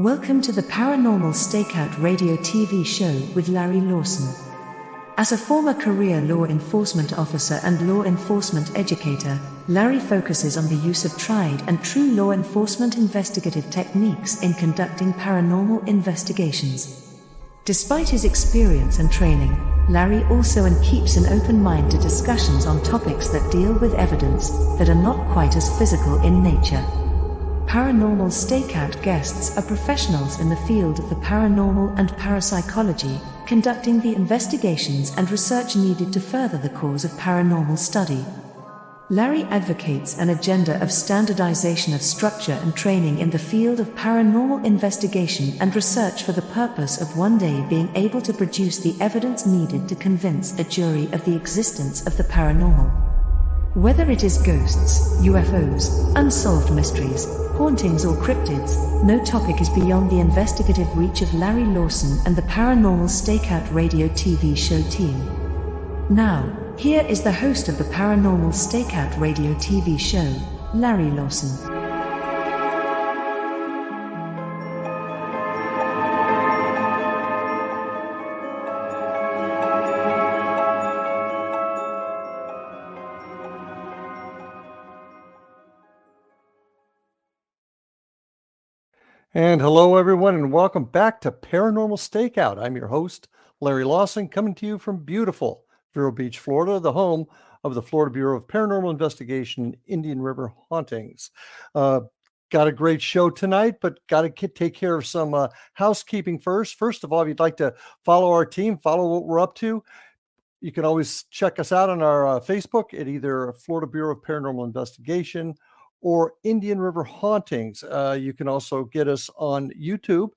Welcome to the Paranormal Stakeout radio TV show with Larry Lawson. As a former career law enforcement officer and law enforcement educator, Larry focuses on the use of tried and true law enforcement investigative techniques in conducting paranormal investigations. Despite his experience and training, Larry also keeps an open mind to discussions on topics that deal with evidence that are not quite as physical in nature. Paranormal Stakeout guests are professionals in the field of the paranormal and parapsychology, conducting the investigations and research needed to further the cause of paranormal study. Larry advocates an agenda of standardization of structure and training in the field of paranormal investigation and research for the purpose of one day being able to produce the evidence needed to convince a jury of the existence of the paranormal. Whether it is ghosts, UFOs, unsolved mysteries, hauntings or cryptids, no topic is beyond the investigative reach of Larry Lawson and the Paranormal Stakeout radio TV show team. Now, here is the host of the Paranormal Stakeout radio TV show, Larry Lawson. And hello, everyone, and welcome back to Paranormal Stakeout. I'm your host, Larry Lawson, coming to you from beautiful Vero Beach, Florida, the home of the Florida Bureau of Paranormal Investigation and Indian River Hauntings. Got a great show tonight, but got to take care of some housekeeping first. First of all, if you'd like to follow our team, follow what we're up to, you can always check us out on our Facebook at either Florida Bureau of Paranormal Investigation or Indian River Hauntings. You can also get us on YouTube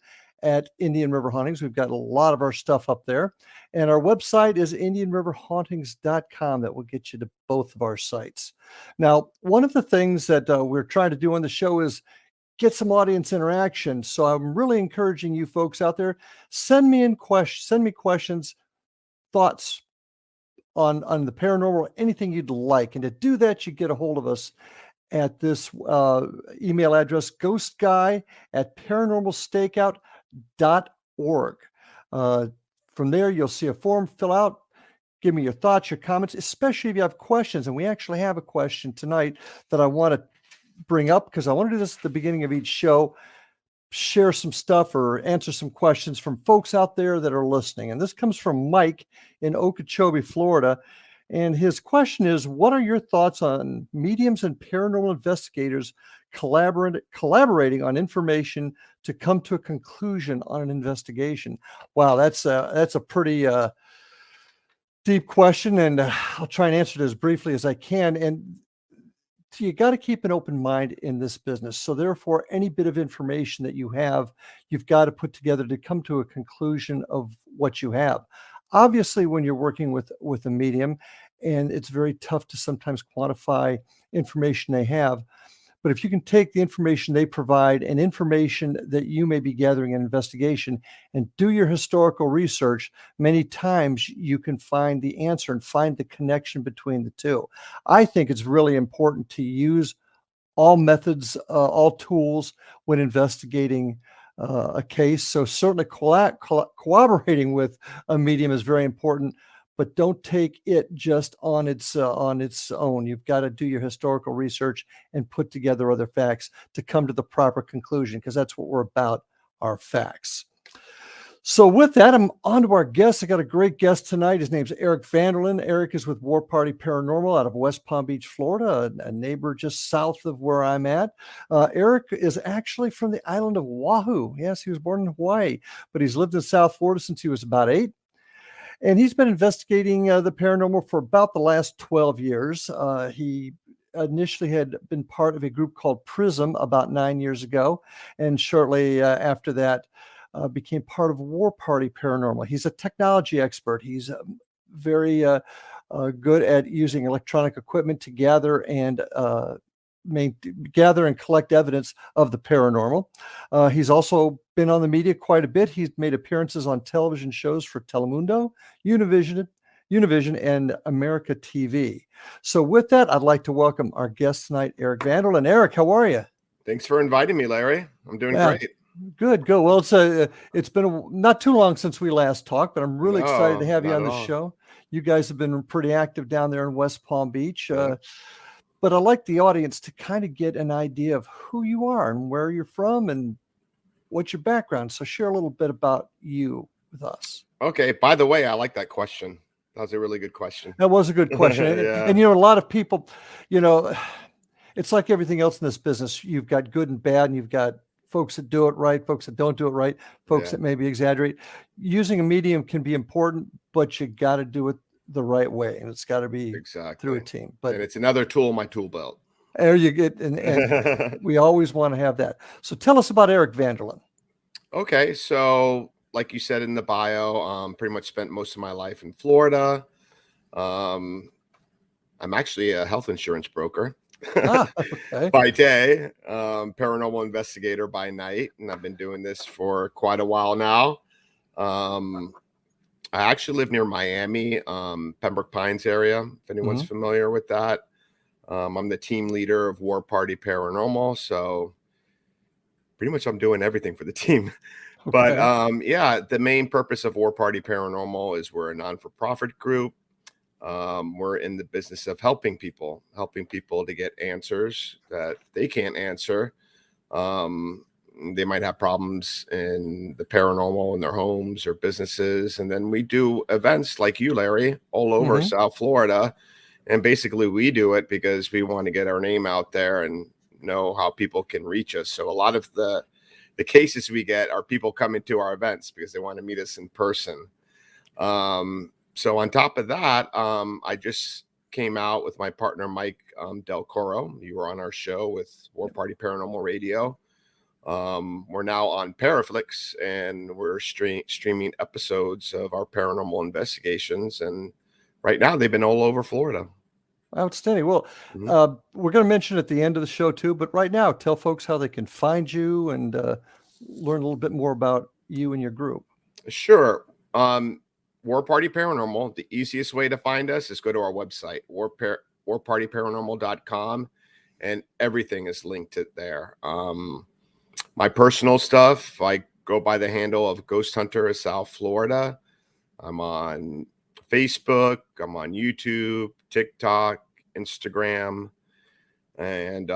at Indian River Hauntings. We've got a lot of our stuff up there. And our website is IndianRiverHauntings.com. That will get you to both of our sites. Now, one of the things that we're trying to do on the show is get some audience interaction. So I'm really encouraging you folks out there, send me questions, thoughts on the paranormal, anything you'd like. And to do that, you get a hold of us at this email address, ghostguy@paranormalstakeout.org. From there, you'll see a form, fill out, give me your thoughts, your comments, especially if you have questions. And we actually have a question tonight that I want to bring up because I want to do this at the beginning of each show, share some stuff or answer some questions from folks out there that are listening. And this comes from Mike in Okeechobee, Florida. And his question is, what are your thoughts on mediums and paranormal investigators collaborating on information to come to a conclusion on an investigation? Wow, that's a pretty deep question, and I'll try and answer it as briefly as I can. And you got to keep an open mind in this business. So therefore, any bit of information that you have, you've got to put together to come to a conclusion of what you have. Obviously, when you're working with a medium, and it's very tough to sometimes quantify information they have, but if you can take the information they provide and information that you may be gathering in an investigation and do your historical research, many times you can find the answer and find the connection between the two. I think it's really important to use all methods, all tools when investigating a case. So certainly collaborating with a medium is very important, but don't take it just on its own. You've got to do your historical research and put together other facts to come to the proper conclusion, because that's what we're about, our facts. So with that, I'm on to our guest. I got a great guest tonight. His name's Eric VANDERLAAN. Eric is with War Party Paranormal out of West Palm Beach, Florida, a neighbor just south of where I'm at. Eric is actually from the island of Oahu. Yes, he was born in Hawaii, but he's lived in South Florida since he was about 8. And he's been investigating the paranormal for about the last 12 years. He initially had been part of a group called PRISM about 9 years ago, and shortly after that, became part of War Party Paranormal. He's a technology expert. He's very good at using electronic equipment to gather and collect evidence of the paranormal. He's also been on the media quite a bit. He's made appearances on television shows for Telemundo, Univision, and America TV. So with that, I'd like to welcome our guest tonight, Eric VANDERLAAN. Eric, how are you? Thanks for inviting me, Larry. I'm doing great. Good. Well, it's been not too long since we last talked, but I'm really excited to No, have you not on at the all. show. You guys have been pretty active down there in West Palm Beach. Yeah. But I'd like the audience to kind of get an idea of who you are and where you're from and what's your background. So share a little bit about you with us. Okay. By the way, I like that question. That was a really good question. That was a good question. Yeah. And, a lot of people, you know, it's like everything else in this business. You've got good and bad, and you've got folks that do it right, folks that don't do it right, folks Yeah. that maybe exaggerate. Using a medium can be important, but you got to do it the right way, and it's got to be through a Exactly. team. And But it's another tool in my tool belt. there you get, and we always want to have that. So tell us about Eric VANDERLAAN. Okay. So, like you said in the bio, pretty much spent most of my life in Florida. I'm actually a health insurance broker. Okay. By day, paranormal investigator by night, and I've been doing this for quite a while now. I actually live near Miami, Pembroke Pines area, if anyone's familiar with that. I'm the team leader of War Party Paranormal, so pretty much I'm doing everything for the team. Okay. But yeah, the main purpose of War Party Paranormal is we're a non-for-profit group. We're in the business of helping people to get answers that they can't answer. They might have problems in the paranormal in their homes or businesses. And then we do events like you, Larry, all over South Florida. And basically we do it because we want to get our name out there and know how people can reach us. So a lot of the cases we get are people coming to our events because they want to meet us in person. So on top of that, I just came out with my partner, Mike Del Coro. You were on our show with War Party Paranormal Radio. We're now on Paraflix, and we're streaming episodes of our paranormal investigations. And right now they've been all over Florida. Outstanding. Well, we're going to mention at the end of the show too, but right now, tell folks how they can find you and learn a little bit more about you and your group. Sure. War Party Paranormal, the easiest way to find us is go to our website, warpartyparanormal.com, and everything is linked to there. My personal stuff, I go by the handle of Ghost Hunter of South Florida. I'm on Facebook, I'm on YouTube, TikTok, Instagram, and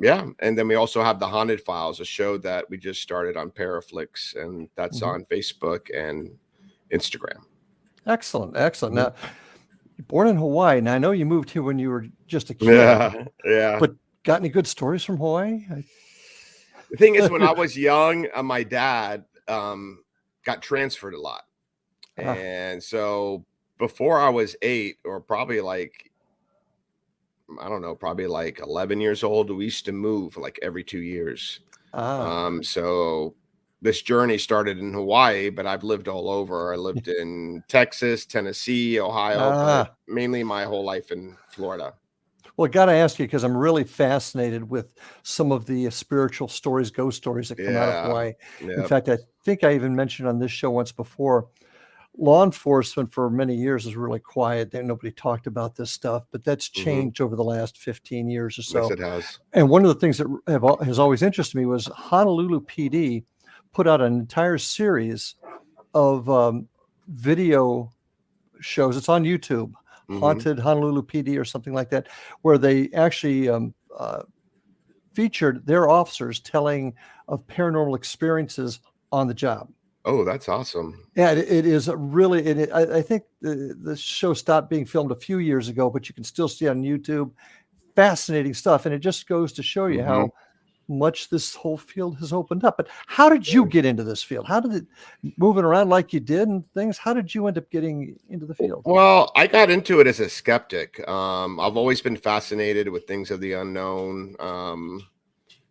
yeah. And then we also have the Haunted Files, a show that we just started on Paraflix, and that's on Facebook and Instagram. Excellent. Now, you're born in Hawaii. Now, I know you moved here when you were just a kid. Yeah. But got any good stories from Hawaii? The thing is, when I was young, my dad got transferred a lot. And so before I was 8, or probably like, I don't know, probably like 11 years old, we used to move like every 2 years. So this journey started in Hawaii, but I've lived all over. I lived in Texas, Tennessee, Ohio, but mainly my whole life in Florida. Well, I got to ask you, because I'm really fascinated with some of the spiritual stories, ghost stories that come out of Hawaii. In fact, I think I even mentioned on this show once before, law enforcement for many years was really quiet. Nobody talked about this stuff, but that's changed over the last 15 years or so. Yes, it has. And one of the things that has always interested me was Honolulu PD put out an entire series of video shows. It's on YouTube, Haunted Honolulu PD or something like that, where they actually featured their officers telling of paranormal experiences on the job. Oh, that's awesome. Yeah, it is really, I think the show stopped being filmed a few years ago, but you can still see on YouTube. Fascinating stuff. And it just goes to show you how much this whole field has opened up. But how did you get into this field? How did it, moving around like you did and things, how did you end up getting into the field? Well, I got into it as a skeptic. I've always been fascinated with things of the unknown.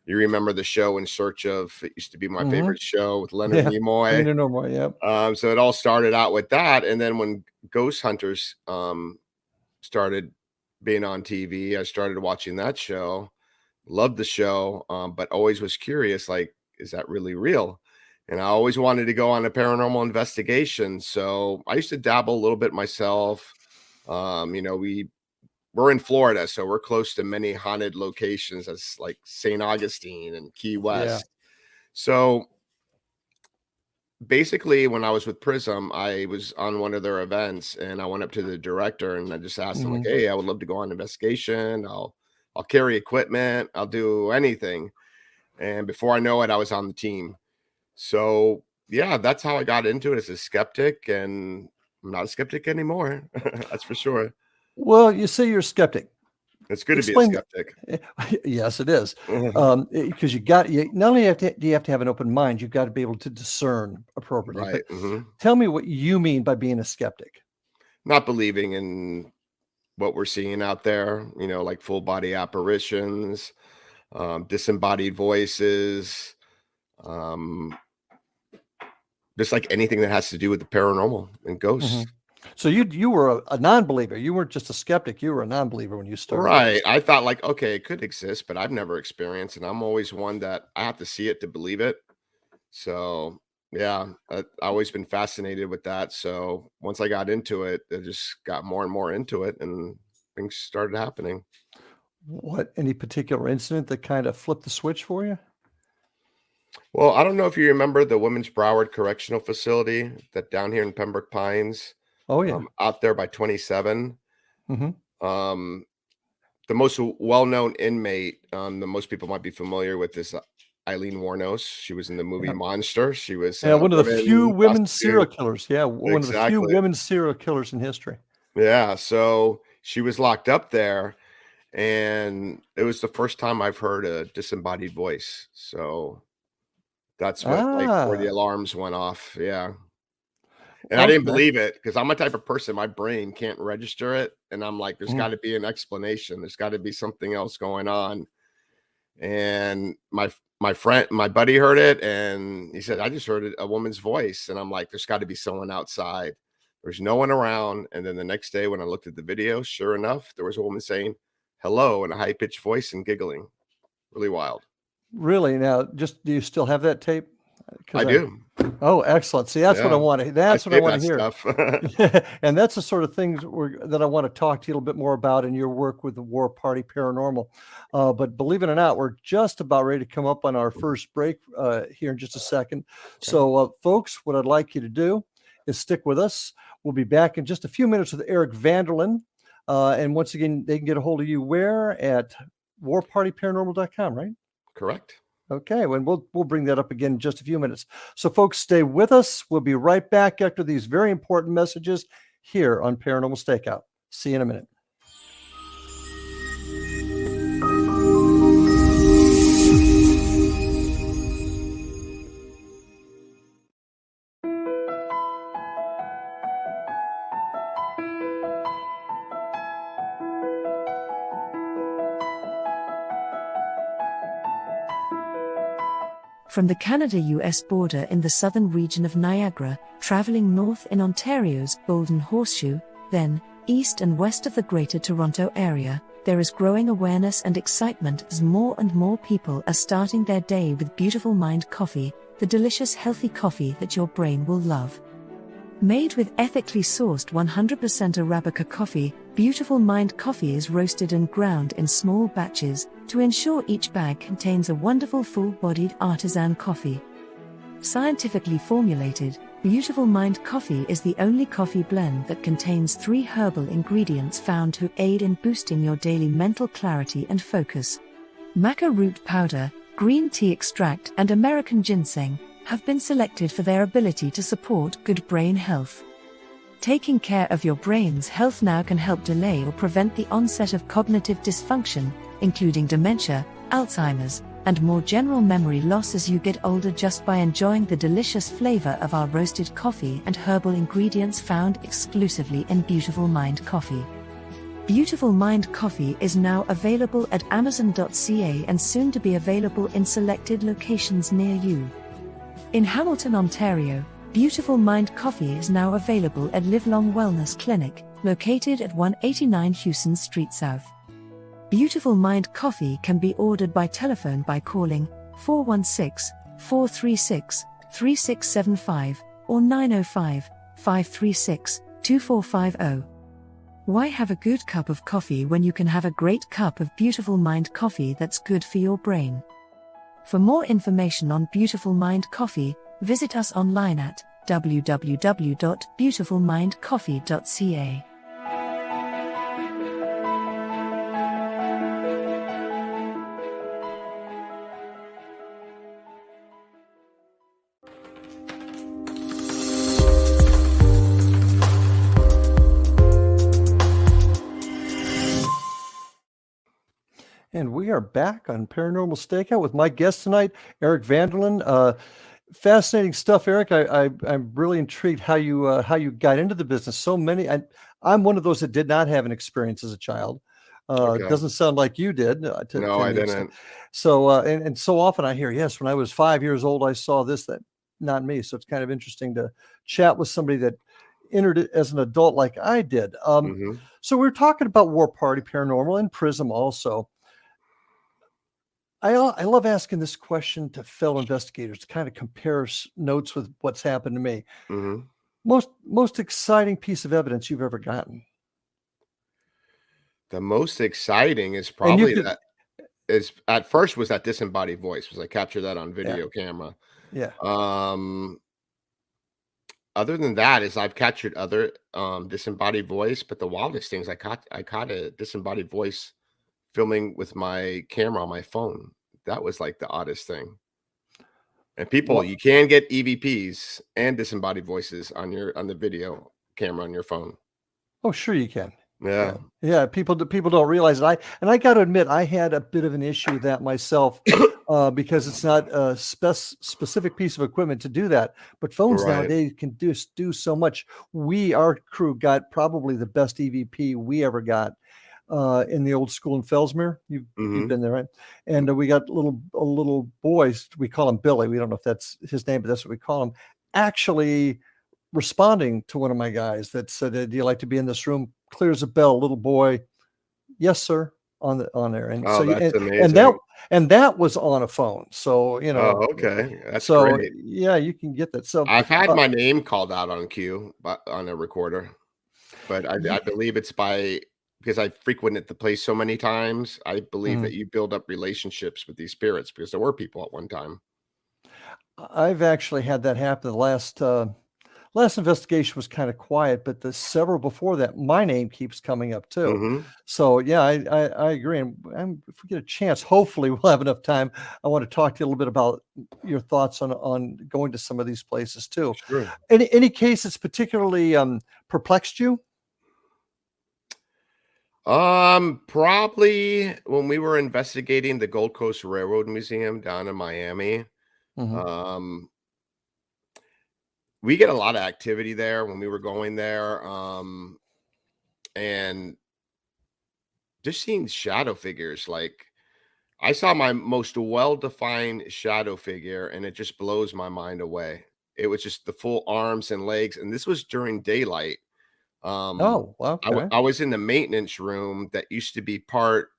You remember the show In Search Of? It used to be my favorite show with Leonard Nimoy. Leonard Nimoy, yep. So it all started out with that. And then when Ghost Hunters started being on TV, I started watching that show. Loved the show, but always was curious, like, is that really real? And I always wanted to go on a paranormal investigation. So I used to dabble a little bit myself. You know, we're in Florida, so we're close to many haunted locations as like St. Augustine and Key West. So basically, when I was with Prism, I was on one of their events, and I went up to the director, and I just asked him, like, Mhm. "Hey, I would love to go on investigation. I'll carry equipment. I'll do anything." And before I know it, I was on the team. So, yeah, that's how I got into it as a skeptic, and I'm not a skeptic anymore. That's for sure. Well, you say you're a skeptic. It's good to be a Explain. skeptic. Yes, it is. Mhm. Because you not only do you have to have an open mind, you've got to be able to discern appropriately. But Right. Mhm. tell me what you mean by being a skeptic. Not believing in what we're seeing out there, like full body apparitions, disembodied voices, um, just like anything that has to do with the paranormal and ghosts. Mhm. So you were a non-believer. You weren't just a skeptic. You were a non-believer when you started Right. this. I thought like, okay, it could exist, but I've never experienced, and I'm always one that I have to see it to believe it. So yeah, I've always been fascinated with that. So once I got into it, I just got more and more into it, and things started happening. What, any particular incident that kind of flipped the switch for you? Well, I don't know if you remember the Women's Broward Correctional Facility that down here in Pembroke Pines, Oh yeah. out there by 27. Hmm. Um, the most well-known inmate, the most people might be familiar with is Eileen Warnos. She was in the movie Yeah. Monster. She was Yeah, a one of the few women women serial prostitute. killers. Yeah, one of the few Exactly. women serial killers in history. Yeah. So she was locked up there, and it was the first time I've heard a disembodied voice. So that's what, like, where the Ah, alarms went off. Yeah. And I didn't okay. believe it because I'm a type of person, my brain can't register it. And I'm like, there's Mhm. got to be an explanation. There's got to be something else going on. And my buddy heard it, and he said, I just heard a woman's voice. And I'm like, there's got to be someone outside. There's no one around. And then the next day when I looked at the video, sure enough, there was a woman saying hello in a high-pitched voice and giggling. Really wild. Really? Now, just do you still have that tape? I Because do. oh, excellent. See, that's what I Yeah. want to. I That's what I save want to that hear. stuff. Yeah, and that's the sort of things that I want to talk to you a little bit more about in your work with the War Party Paranormal. But believe it or not, we're just about ready to come up on our first break here in just a second. Okay. So, folks, what I'd like you to do is stick with us. We'll be back in just a few minutes with Eric Vanderlaan. And once again, they can get a hold of you where at warpartyparanormal.com, right? Correct. Okay, well, we'll bring that up again in just a few minutes. So, folks, stay with us. We'll be right back after these very important messages here on Paranormal Stakeout. See you in a minute. From the Canada-US border in the southern region of Niagara, traveling north in Ontario's Golden Horseshoe, then east and west of the Greater Toronto Area, there is growing awareness and excitement as more and more people are starting their day with Beautiful Mind coffee, the delicious healthy coffee that your brain will love. Made with ethically sourced 100% Arabica coffee, Beautiful Mind coffee is roasted and ground in small batches to ensure each bag contains a wonderful full-bodied artisan coffee. Scientifically formulated, Beautiful Mind coffee is the only coffee blend that contains 3 herbal ingredients found to aid in boosting your daily mental clarity and focus. Maca root powder, green tea extract, and American ginseng have been selected for their ability to support good brain health. Taking care of your brain's health now can help delay or prevent the onset of cognitive dysfunction, including dementia, Alzheimer's, and more general memory loss as you get older just by enjoying the delicious flavor of our roasted coffee and herbal ingredients found exclusively in Beautiful Mind coffee. Beautiful Mind coffee is now available at Amazon.ca and soon to be available in selected locations near you. In Hamilton, Ontario, Beautiful Mind coffee is now available at Livelong Wellness Clinic, located at 189 Hewson Street South. Beautiful Mind coffee can be ordered by telephone by calling 416-436-3675 or 905-536-2450. Why have a good cup of coffee when you can have a great cup of Beautiful Mind coffee that's good for your brain? For more information on Beautiful Mind coffee, Visit us online at www.beautifulmindcoffee.ca. And we are back on Paranormal Stakeout with my guest tonight, Eric VANDERLAAN. Fascinating stuff, Eric. I'm really intrigued how you got into the business. So many. I'm one of those that did not have an experience as a child. Okay. Doesn't sound like you did. No, I didn't. So and so often I hear, yes, when I was 5 years old, I saw this. That not me. So it's kind of interesting to chat with somebody that entered it as an adult like I did. Mhm. So we're talking about War Party Paranormal and Prism also. I love asking this question to fellow investigators to kind of compare notes with what's happened to me. Mhm. Most exciting piece of evidence you've ever gotten, The most exciting is and you probably could, at first was that disembodied voice, was I captured that on yeah, video camera. yeah. Um, Other than that is I've captured other, disembodied voice, but the wildest things I caught a disembodied voice filming with my camera on my phone. That was, like, the oddest thing. And people, What? you can get EVPs and disembodied voices on the video camera on your phone. Oh, sure you can. Yeah. Yeah, yeah. People don't realize it. I got to admit, I had a bit of an issue with that myself because it's not a specific piece of equipment to do that. But phones Right. nowadays can do so much. Our crew got probably the best EVP we ever got in the old school in Fellsmere. You've Mhm. been there, right? And we got little boys. We call him Billy. We don't know if that's his name, but that's what we call him. Actually, responding to one of my guys that said, "Do you like to be in this room?" Clears a bell, little boy. Yes, sir. On there, and so Oh, you that's and that amazing. and that was on a phone. So Oh, okay. That's so great. yeah, you can get that. So I've had uh, my name called out on cue, but on a recorder, but I ye- believe it's because I frequented the place so many times. I believe mhm. that you build up relationships with these spirits because there were people at one time. I've actually had that happen. The last investigation was kind of quiet, but the several before that, my name keeps coming up too. Mhm. So yeah, I agree. And if we get a chance, hopefully we'll have enough time. I want to talk to you a little bit about your thoughts on going to some of these places too. Sure. Any case that's particularly perplexed you? Probably when we were investigating the Gold Coast Railroad Museum down in Miami. Hmm. Um, we get a lot of activity there when we were going there. And just seeing shadow figures, like I saw my most well-defined shadow figure, and it just blows my mind away. It was just the full arms and legs, and this was during daylight. Um, Oh, okay. I was in the maintenance room that used to be part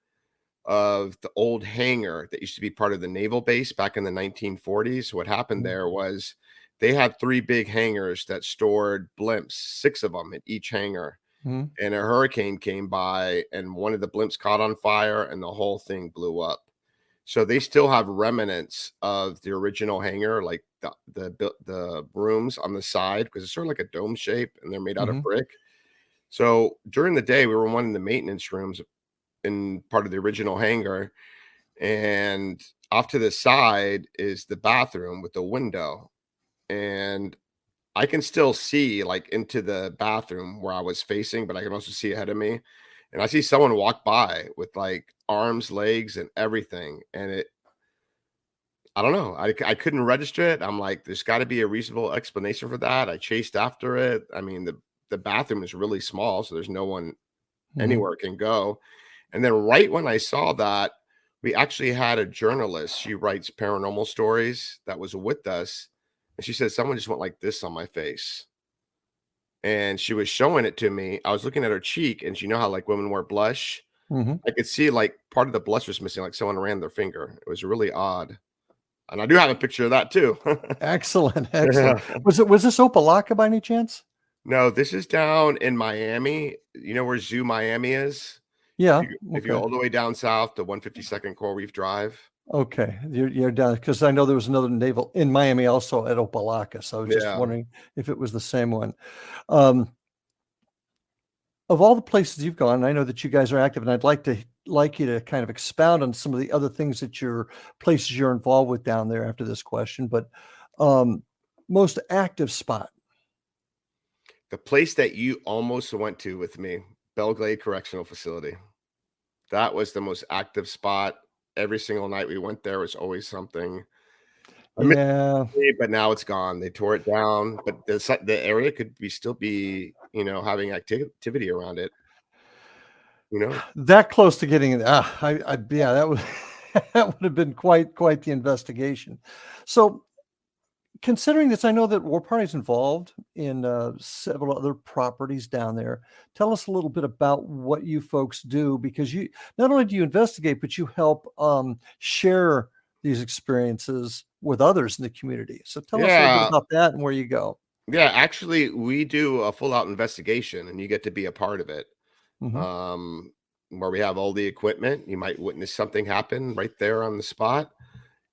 of the old hangar that used to be part of the naval base back in the 1940s. What happened there was they had 3 big hangars that stored blimps, 6 of them in each hangar, Mm-hmm. and a hurricane came by, and one of the blimps caught on fire, and the whole thing blew up. So they still have remnants of the original hangar, like the rooms on the side, because it's sort of like a dome shape, and they're made out of Hmm. brick. So during the day, we were in one of the maintenance rooms in part of the original hangar, and off to the side is the bathroom with the window, and I can still see like into the bathroom where I was facing, but I can also see ahead of me. And I see someone walk by with like arms, legs, and everything. And I don't know. I couldn't register it. I'm like, there's got to be a reasonable explanation for that. I chased after it. I mean, the bathroom is really small, so there's no one Hmm. anywhere can go. And then right when I saw that, we actually had a journalist. She writes paranormal stories that was with us. And she said, someone just went like this on my face. And she was showing it to me. I was looking at her cheek, and you know how like women wear blush? Hmm. I could see like part of the blush was missing, like someone ran their finger. It was really odd. And I do have a picture of that too. Excellent, excellent. Yeah. Was this Opalaka by any chance? No, this is down in Miami. You know where Zoo Miami is? Yeah. If you Okay. go all the way down south to 152nd Coral Reef Drive. Okay, you're down because I know there was another naval in Miami also at Opelika, so I was just Yeah. wondering if it was the same one. Um, of all the places you've gone, I know that you guys are active, and I'd like you to kind of expound on some of the other things that places you're involved with down there after this question. But um, most active spot. The place that you almost went to with me, Belglade Correctional Facility. That was the most active spot. Every single night we went there was always something. I miss Yeah, it, but now it's gone. They tore it down, but the area could still be, having activity around it, you know? that close to getting it. Yeah, that would that would have been quite the investigation. So considering this, I know that War Party's involved in several other properties down there. Tell us a little bit about what you folks do, because you not only do you investigate, but you help share these experiences with others in the community. So tell us a little bit Yeah. about that and where you go. Yeah, actually, we do a full out investigation and you get to be a part of it. Hmm. Um, where we have all the equipment, you might witness something happen right there on the spot.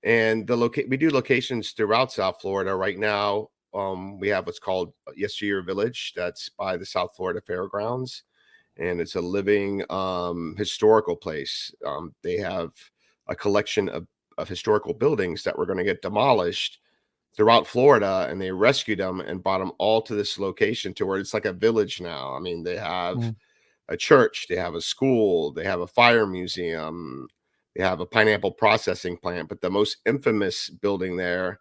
And we do locations throughout South Florida right now. We have what's called Yesteryear Village that's by the South Florida Fairgrounds, and it's a living historical place. They have a collection of historical buildings that were going to get demolished throughout Florida, and they rescued them and brought them all to this location to where it's like a village now. I mean, they have Hmm. a church, they have a school, they have a fire museum, they have a pineapple processing plant. But the most infamous building there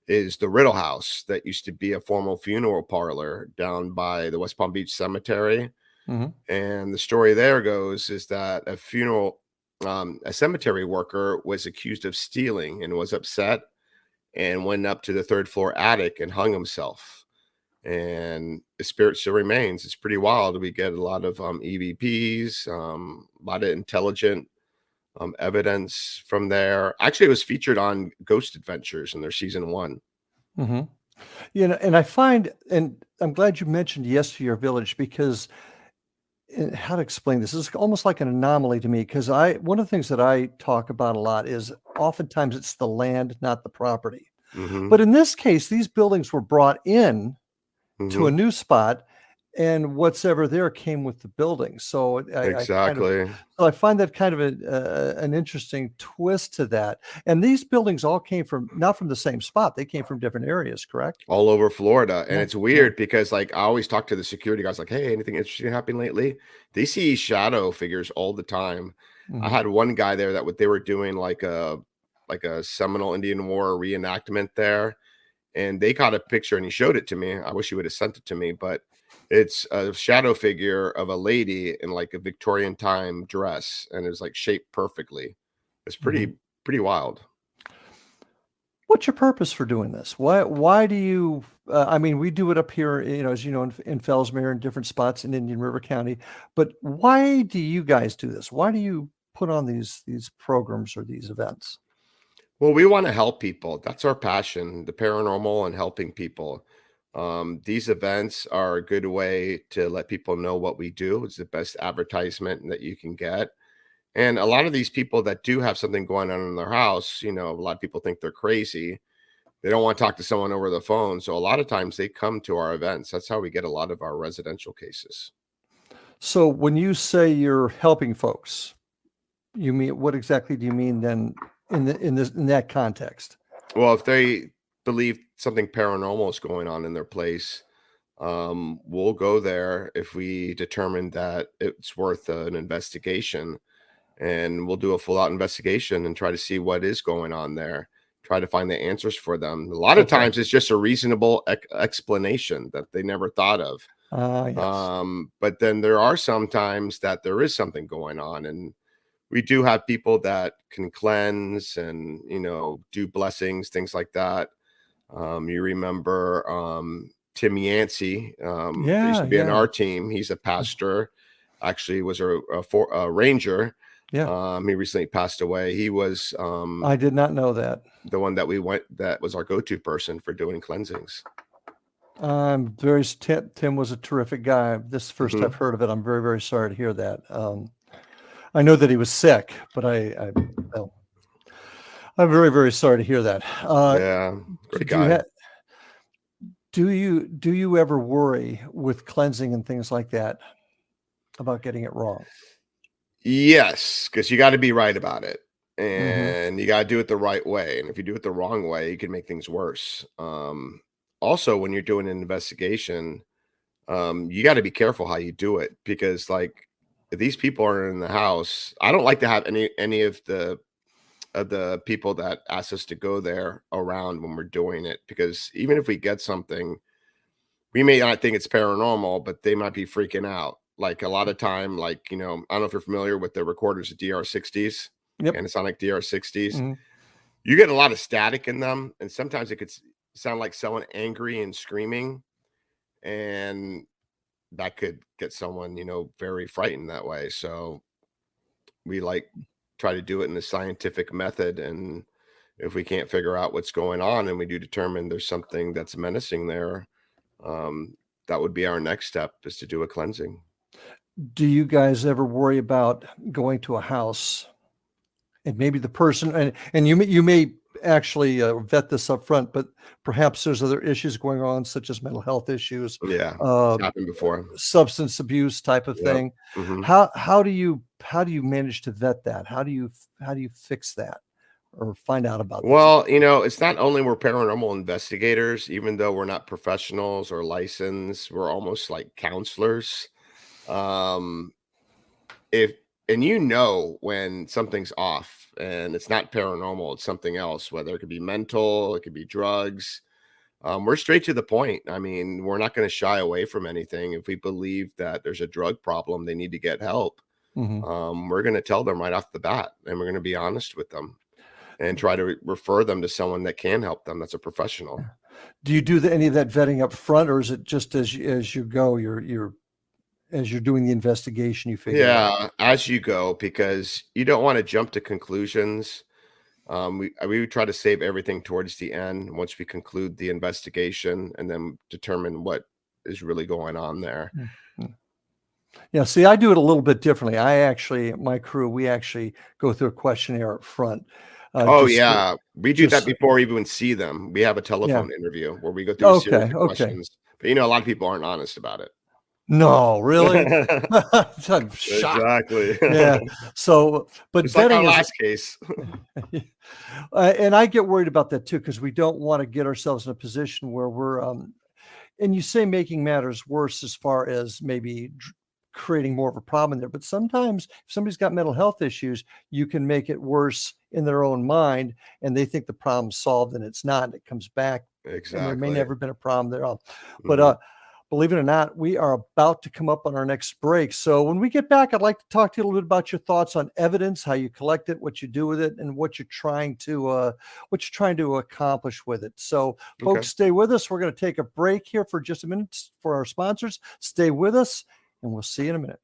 is the Riddle House that used to be a formal funeral parlor down by the West Palm Beach Cemetery. Hmm. And the story there goes is that a cemetery worker was accused of stealing and was upset and went up to the third floor attic and hung himself. And the spirit still remains. It's pretty wild. We get a lot of EVPs, a lot of intelligent evidence from there. Actually, it was featured on Ghost Adventures in their season 1. Hmm. And I find, and I'm glad you mentioned Yes to Your Village, because how to explain this? It's almost like an anomaly to me, because one of the things that I talk about a lot is oftentimes it's the land, not the property. Hmm. But in this case, these buildings were brought in to a Hmm. new spot, and what's ever there came with the building. So Exactly. I find that kind of an interesting twist to that. And these buildings all came from not from the same spot; they came from different areas. Correct? All over Florida. And Yeah. it's Yeah. weird because, like, I always talk to the security guys, like, hey, anything interesting happening lately? They see shadow figures all the time. I Hmm. had one guy there that what they were doing like a Seminole Indian War reenactment there, and they caught a picture and he showed it to me. I wish he would have sent it to me, but it's a shadow figure of a lady in like a Victorian time dress, and it's like shaped perfectly. It's Hmm. pretty wild. What's your purpose for doing this? Why do you? I mean, we do it up here, as you know, in Fellsmere and different spots in Indian River County. But why do you guys do this? Why do you put on these programs or these events? Well, we want to help people. That's our passion, the paranormal and helping people. These events are a good way to let people know what we do. It's the best advertisement that you can get. And a lot of these people that do have something going on in their house, a lot of people think they're crazy. They don't want to talk to someone over the phone. So a lot of times they come to our events. That's how we get a lot of our residential cases. So when you say you're helping folks, you mean what exactly do you mean then in that context? Well, if they believe something paranormal is going on in their place, we'll go there if we determine that it's worth an investigation, and we'll do a full out investigation and try to see what is going on there, try to find the answers for them. A lot of Okay. times it's just a reasonable explanation that they never thought of. Yes. But then there are some times that there is something going on, and we do have people that can cleanse and do blessings, things like that. You remember Tim Yancey, that used Yeah. to be on Yeah. our team. He's a pastor, actually was a ranger. Yeah. He recently passed away. He was I did not know that. the one that was our go-to person for doing cleansings. Tim was a terrific guy. This is the first I've Hmm. heard of it. I'm very, very sorry to hear that. I know that he was sick, but well, I'm very, very sorry to hear that. Yeah, great Do you, guy. do you ever worry with cleansing and things like that about getting it wrong? Yes, because you got to be right about it, Hmm. and you got to do it the right way. And if you do it the wrong way, you can make things worse. Also, when you're doing an investigation, you got to be careful how you do it because, like, if these people are in the house, I don't like to have any of the people that ask us to go there around when we're doing it because even if we get something, we may not think it's paranormal, but they might be freaking out. Like a lot of time, like, I don't know if you're familiar with the recorders, the DR60s, Yep. Panasonic DR60s. Hmm. You get a lot of static in them, and sometimes it could sound like someone angry and screaming, and that could get someone, very frightened that way. So we like try to do it in the scientific method, and if we can't figure out what's going on and we do determine there's something that's menacing there, that would be our next step is to do a cleansing. Do you guys ever worry about going to a house and maybe the person, and you may actually vet this up front, but perhaps there's other issues going on, such as mental health issues, Yeah, uh, it's happened before. substance abuse type of Yep. thing. Hmm. How do you manage to vet that? How do you fix that or find out about these? Well, it's not only we're paranormal investigators, even though we're not professionals or licensed, we're almost like counselors. Um, if and when something's off and it's not paranormal, it's something else, whether it could be mental, it could be drugs. We're straight to the point. I mean, we're not going to shy away from anything. If we believe that there's a drug problem, they need to get help. Mhm. We're going to tell them right off the bat, and we're going to be honest with them and try to refer them to someone that can help them. That's a professional. Do you do any of that vetting up front, or is it just as you go, as you're doing the investigation, you figure it out? Yeah, as you go, because you don't want to jump to conclusions. We would try to save everything towards the end once we conclude the investigation and then determine what is really going on there. Mhm. Yeah, see, I do it a little bit differently. My crew, we actually go through a questionnaire up front. Oh Just, yeah, we do that just, before we even see them. We have a yeah. telephone interview where we go through a series Okay, of okay. questions. But a lot of people aren't honest about it. No, really? I'm shocked. Exactly. Yeah. So, but Just like our vetting is, last case. and I get worried about that too, because we don't want to get ourselves in a position where and you say making matters worse as far as maybe creating more of a problem there. But sometimes if somebody's got mental health issues, you can make it worse in their own mind and they think the problem's solved and it's not. And it comes back and there may Exactly. never been a problem there. But Mhm. believe it or not, we are about to come up on our next break. So when we get back, I'd like to talk to you a little bit about your thoughts on evidence, how you collect it, what you do with it, and what you're trying to accomplish with it. So, Okay. folks, stay with us. We're going to take a break here for just a minute for our sponsors. Stay with us, and we'll see you in a minute.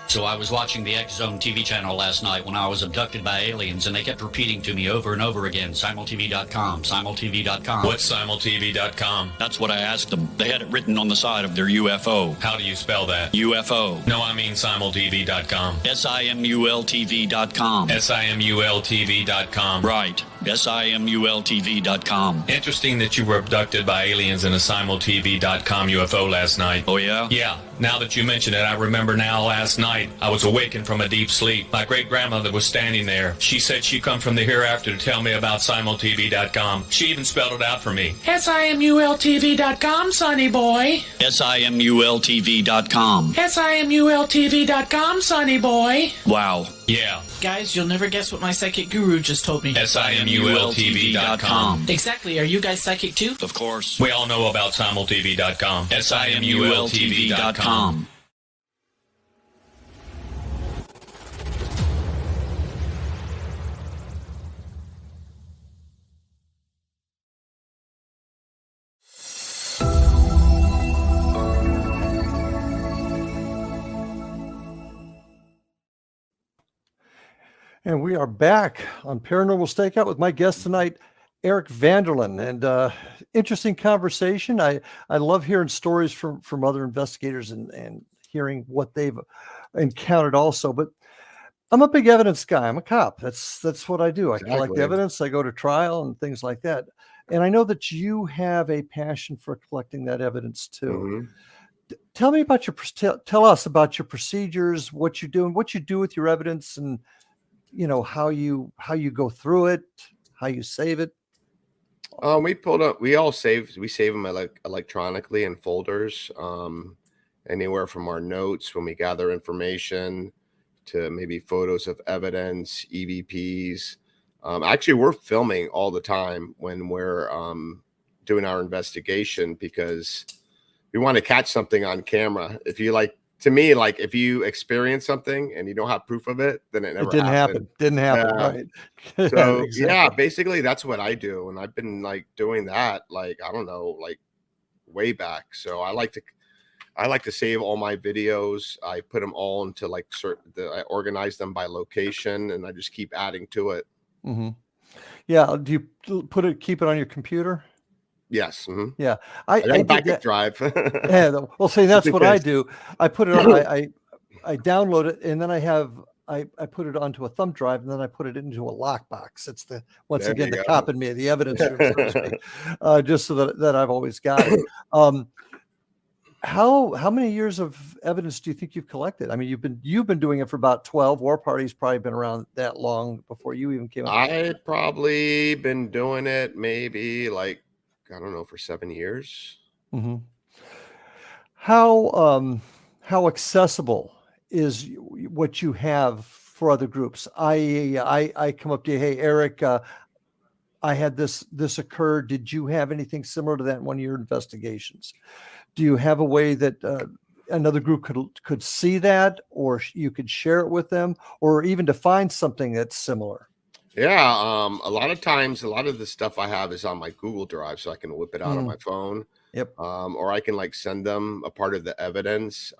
So I was watching the X Zone TV channel last night when I was abducted by aliens, and they kept repeating to me over and over again, simultv.com, simultv.com. What's simultv.com? That's what I asked them. They had it written on the side of their UFO. How do you spell that? UFO. No, I mean simultv.com. simultv.com. simultv.com. Right. simultv.com. Interesting that you were abducted by aliens in a simultv.com UFO last night. Oh, yeah? Yeah, now that you mention it, I remember now last night I was awakened from a deep sleep. My great-grandmother was standing there. She said she'd come from the hereafter to tell me about simultv.com. She even spelled it out for me. simultv.com, sonny boy. simultv.com. simultv.com, sonny boy. Wow. Yeah, Guys, you'll never guess what my psychic guru just told me. simultv.com. Exactly. Are you guys psychic too? Of course. We all know about simultv.com. simultv.com. And we are back on Paranormal Stakeout with my guest tonight, Eric VANDERLAAN. And interesting conversation. I love hearing stories from other investigators and hearing what they've encountered also. But I'm a big evidence guy. I'm a cop. That's what I do. I collect Exactly. evidence. I go to trial and things like that. And I know that you have a passion for collecting that evidence too. Mhm. Tell me about tell us about your procedures, what you do, and what you do with your evidence, and how you go through it, how you save it. We save them electronically in folders. Anywhere from our notes when we gather information to maybe photos of evidence, EVPs. Actually, we're filming all the time when we're doing our investigation because we want to catch something on camera. If you to me, if you experience something and you don't have proof of it, then it It never happened. didn't happen, Yeah. right? So yeah, Exactly. basically that's what I do. And I've been doing that, I don't know, way back. So I like to save all my videos. I put them all into I organize them by location and I just keep adding to it. Hmm. Yeah. Do you keep it on your computer? Yes. Mm-hmm. Yeah, I got I a did backup that. drive. Yeah, well, see, that's Just in what I case. do. I put it on. I download it, and then I put it onto a thumb drive, and then I put it into a lockbox. It's once There again you the go. cop in me, the evidence room, so to speak, just so that I've always got it. How many years of evidence do you think you've collected? I mean, you've been doing it for about 12. War Party's probably been around that long before you even came up. I'd probably been doing it maybe I don't know, for 7 years. Mm-hmm. How accessible is what you have for other groups? I come up to you, hey Eric, I had this occur. Did you have anything similar to that in one of your investigations? Do you have a way that another group could see that, or you could share it with them, or even to find something that's similar? Yeah, a lot of times, a lot of the stuff I have is on my Google Drive, so I can whip it out on Mm, my phone, yep. or I can send them a part of the evidence.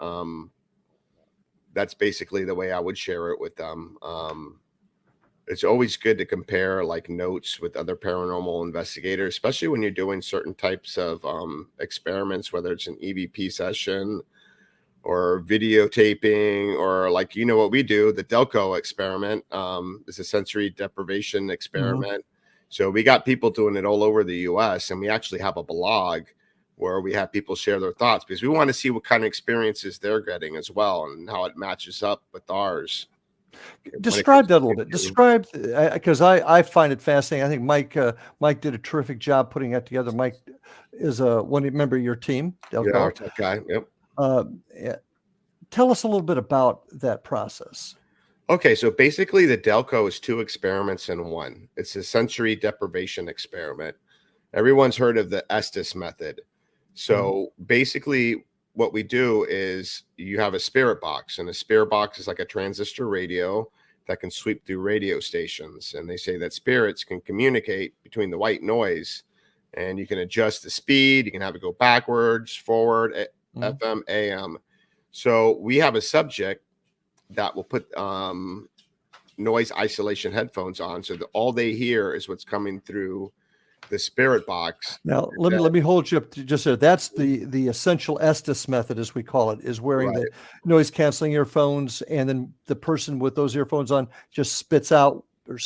That's basically the way I would share it with them. It's always good to compare notes with other paranormal investigators, especially when you're doing certain types of experiments, whether it's an EVP session or videotaping, or what we do, the Delco experiment is a sensory deprivation Mhm. experiment. So we got people doing it all over the US, and we actually have a blog where we have people share their thoughts because we want to see what kind of experiences they're getting as well and how it matches up with ours when it Describe comes that a to little bit. getting. Describe, because I find it fascinating. I think Mike did a terrific job putting that together. Mike is one member of your team, Yeah, our Delco. tech guy. Yep. Yeah, tell us a little bit about that process. Okay, so basically the Delco is 2 experiments in one. It's a sensory deprivation experiment. Everyone's heard of the Estes method. So basically what we do is you have a spirit box, and a spirit box is like a transistor radio that can sweep through radio stations. And they say that spirits can communicate between the white noise, and you can adjust the speed. You can have it go backwards, forward, Mhm. FM, AM. So we have a subject that will put noise isolation headphones on, so that all they hear is what's coming through the spirit box. Now, let me hold you up to just there. That's the essential Estes method, as we call it, is wearing Right. the noise canceling earphones, and then the person with those earphones on just spits out or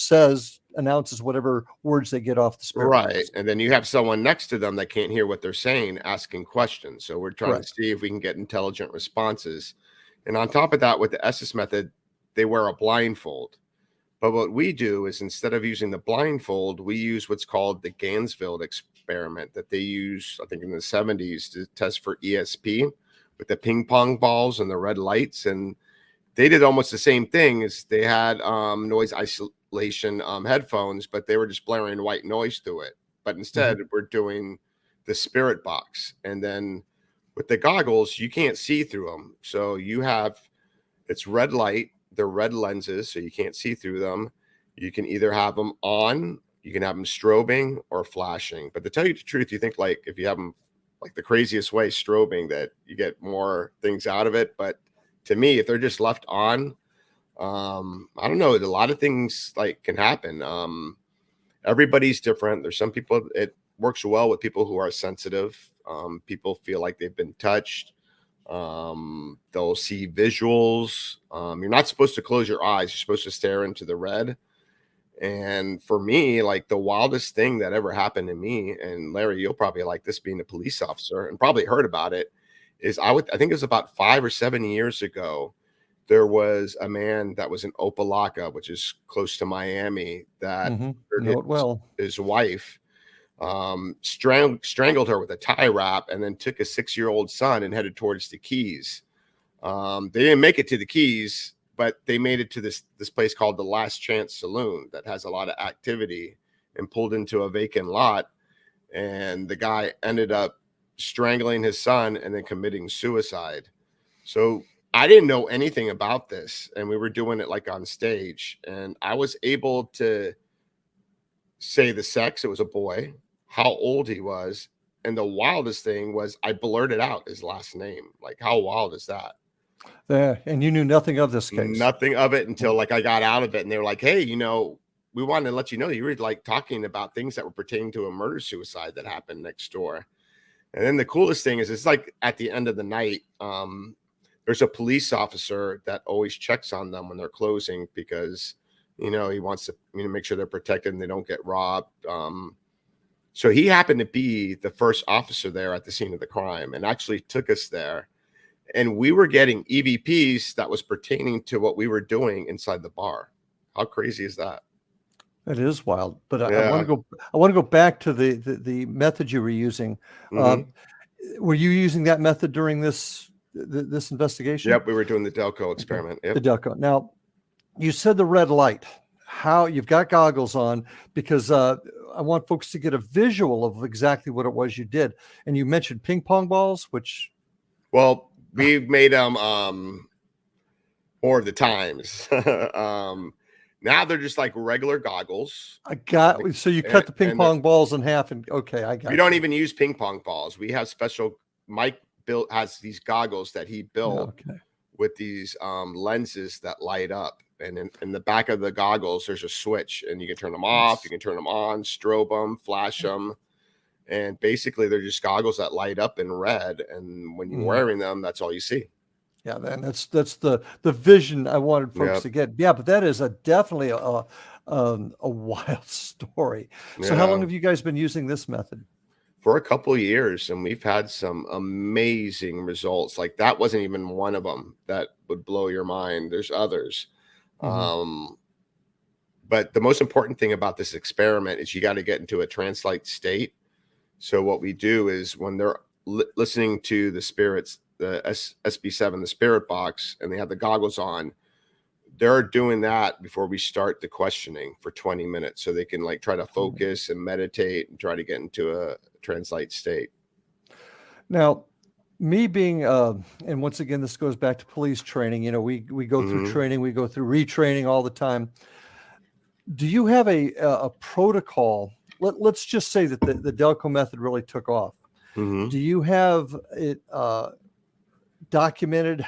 announces whatever words they get off the spirit Right. box. And then you have someone next to them that can't hear what they're saying, asking questions. So we're trying to Correct. see if we can get intelligent responses. And on top of that, with the Estes method, they wear a blindfold. But what we do is, instead of using the blindfold, we use what's called the Gansfield experiment that they use, I think, in the 70s to test for ESP with the ping pong balls and the red lights. And they did almost the same thing. As they had noise isolation headphones, but they were just blaring white noise through it. But instead, we're doing the spirit box. And then with the goggles, you can't see through them. So it's red light. They're red lenses, so you can't see through them. You can either have them on, you can have them strobing or flashing. But to tell you the truth, you think if you have them the craziest way strobing, that you get more things out of it. But to me, if they're just left on, I don't know. A lot of things like can happen. Everybody's different. There's some people, it works well with people who are sensitive. People feel like they've been touched. They'll see visuals. You're not supposed to close your eyes. You're supposed to stare into the red. And for me, like the wildest thing that ever happened to me, and Larry, you'll probably like this being a police officer and probably heard about it, is I think it was about 5 or 7 years ago. There was a man that was in Opelika, which is close to Miami, that Know it well. his wife strangled her with a tie wrap and then took a 6-year-old son and headed towards the Keys. They didn't make it to the Keys, but they made it to this place called the Last Chance Saloon that has a lot of activity, and pulled into a vacant lot. And the guy ended up strangling his son and then committing suicide. So I didn't know anything about this, and we were doing it like on stage, and I was able to say the sex. It was a boy, how old he was. And the wildest thing was I blurted out his last name. Like, how wild is that? Yeah, and you knew nothing of this case. Nothing of it until like I got out of it, and they were like, hey, we wanted to let you know you were like talking about things that were pertaining to a murder suicide that happened next door. And then the coolest thing is it's like at the end of the night, there's a police officer that always checks on them when they're closing because, he wants to make sure they're protected and they don't get robbed. So he happened to be the first officer there at the scene of the crime and actually took us there. And we were getting EVPs that was pertaining to what we were doing inside the bar. How crazy is that? It is wild, but I want to go back to the method you were using. Were you using that method during this investigation? Yep, we were doing the Delco experiment. Yep. The Delco. Now, you said the red light. How you've got goggles on, because I want folks to get a visual of exactly what it was you did. And you mentioned ping pong balls, which, well, we made them more of the times. Now they're just like regular goggles. So you cut the ping pong balls in half, and okay, I got. We don't even use ping pong balls. We have special. Mike has these goggles that he built with these lenses that light up, and in the back of the goggles there's a switch, and you can turn them off, you can turn them on, strobe them, flash them, and basically they're just goggles that light up in red, and when you're wearing them, that's all you see. Yeah, man, that's the vision I wanted folks to get. Yeah, but that is definitely a wild story. So how long have you guys been using this method? For a couple of years, and we've had some amazing results. Like that wasn't even one of them that would blow your mind. There's others. But the most important thing about this experiment is you got to get into a trance-like state. So what we do is when they're listening to the spirits, the SB7, the spirit box, and they have the goggles on, they're doing that before we start the questioning for 20 minutes. So they can like try to focus and meditate and try to get into a trance-like state. Now, me being, and once again, this goes back to police training. We go through training, we go through retraining all the time. Do you have a protocol? Let's just say that the Delco method really took off. Do you have it documented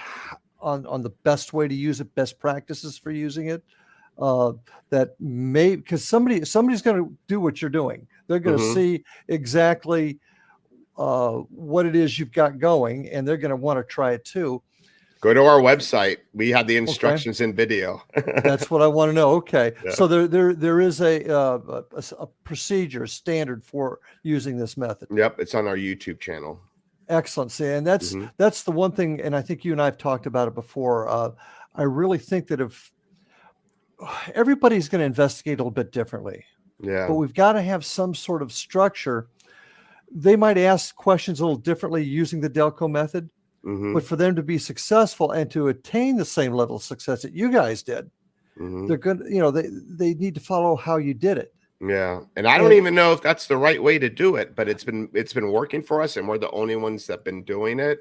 on the best way to use it, best practices for using it? That may, because somebody's going to do what you're doing. They're going to see exactly what it is you've got going, and they're going to want to try it too. Go to our website. We have the instructions in video. That's what I want to know. Okay. Yeah. So there is a procedure, standard for using this method. Yep. It's on our YouTube channel. Excellent. See, and that's the one thing, and I think you and I have talked about it before. I really think that if everybody's going to investigate a little bit differently, but we've got to have some sort of structure. They might ask questions a little differently using the Delco method. But for them to be successful and to attain the same level of success that you guys did, they're good. They need to follow how you did it. Yeah. And I don't even know if that's the right way to do it, but it's been working for us, and we're the only ones that have been doing it.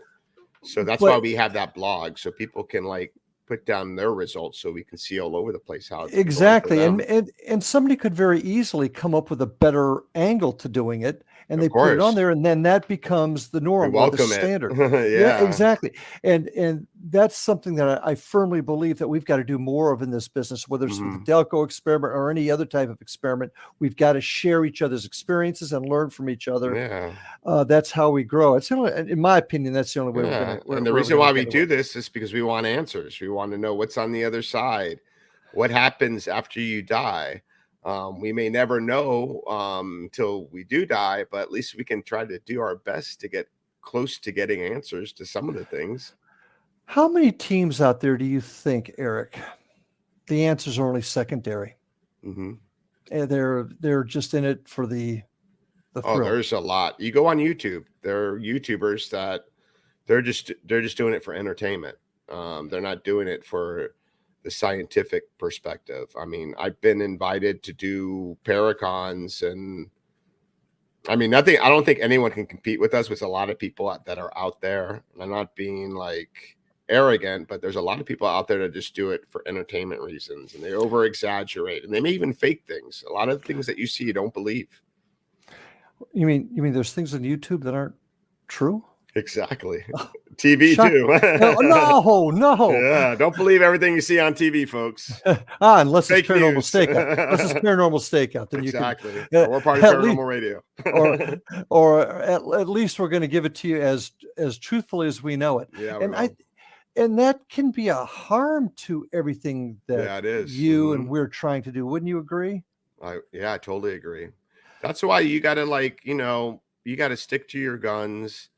So that's why we have that blog, so people can like put down their results so we can see all over the place how it's Exactly. going for them. And somebody could very easily come up with a better angle to doing it, and Of they put it on course. there, and then that becomes the We norm or the welcome it. standard. Yeah. Exactly. And that's something that I firmly believe that we've got to do more of in this business, whether it's with the Delco experiment or any other type of experiment. We've got to share each other's experiences and learn from each other. Yeah. That's how we grow. It's the only, in my opinion, that's the only way Yeah. we're And the we're reason gonna why we get do away. this is because we want answers. We want to know what's on the other side. What happens after you die? We may never know until we do die, but at least we can try to do our best to get close to getting answers to some of the things. How many teams out there do you think, Eric, the answers are only secondary? Hmm. And they're just in it for the Oh, thrill. there's a lot. You go on YouTube. There are YouTubers that they're just doing it for entertainment. They're not doing it for the scientific perspective. I mean, I've been invited to do Paracons, and I mean, I don't think anyone can compete with us with a lot of people that are out there. And I'm not being like arrogant, but there's a lot of people out there that just do it for entertainment reasons, and they over exaggerate, and they may even fake things. A lot of things that you see, you don't believe. You mean there's things on YouTube that aren't true? Exactly. TV Shock- too. No. Yeah, don't believe everything you see on TV, folks. Unless it's Fake paranormal news. stakeout. Unless it's paranormal stakeout, then Exactly. you can. We're part of at least- Paranormal Radio. or at least we're going to give it to you as truthfully as we know it. Yeah, and that can be a harm to everything that yeah, it is. you and we're trying to do. Wouldn't you agree? I totally agree. That's why you got to you got to stick to your guns.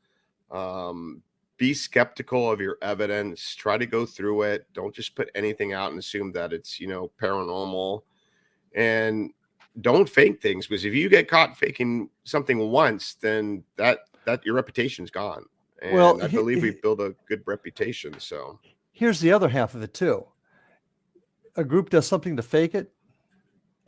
Be skeptical of your evidence. Try to go through it. Don't just put anything out and assume that it's, paranormal. And don't fake things, because if you get caught faking something once, then that your reputation's gone. And I believe we've built a good reputation. So here's the other half of it too. A group does something to fake it,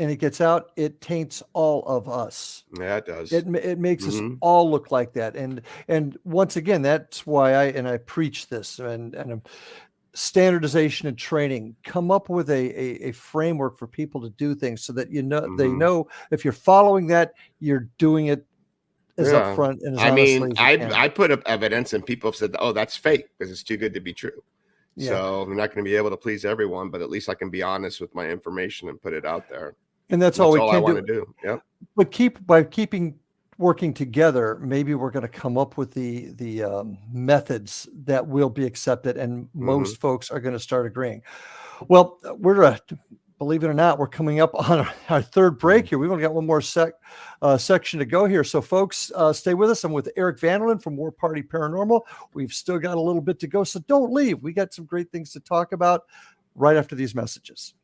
and it gets out, it taints all of us. yeah, it does. It makes us all look like that. And once again, that's why I preach this and standardization and training. Come up with a framework for people to do things so that they know if you're following that, you're doing it as upfront and as honestly as you can. I put up evidence and people have said, oh, that's fake because it's too good to be true. Yeah. So I'm not going to be able to please everyone, but at least I can be honest with my information and put it out there. And that's all we I can want to do. Yep. But by keeping working together, maybe we're going to come up with the methods that will be accepted, and most folks are going to start agreeing. Well, we're believe it or not, we're coming up on our third break here. We've only got one more section to go here. So folks, stay with us. I'm with Eric VANDERLAAN from War Party Paranormal. We've still got a little bit to go, so don't leave. We got some great things to talk about right after these messages.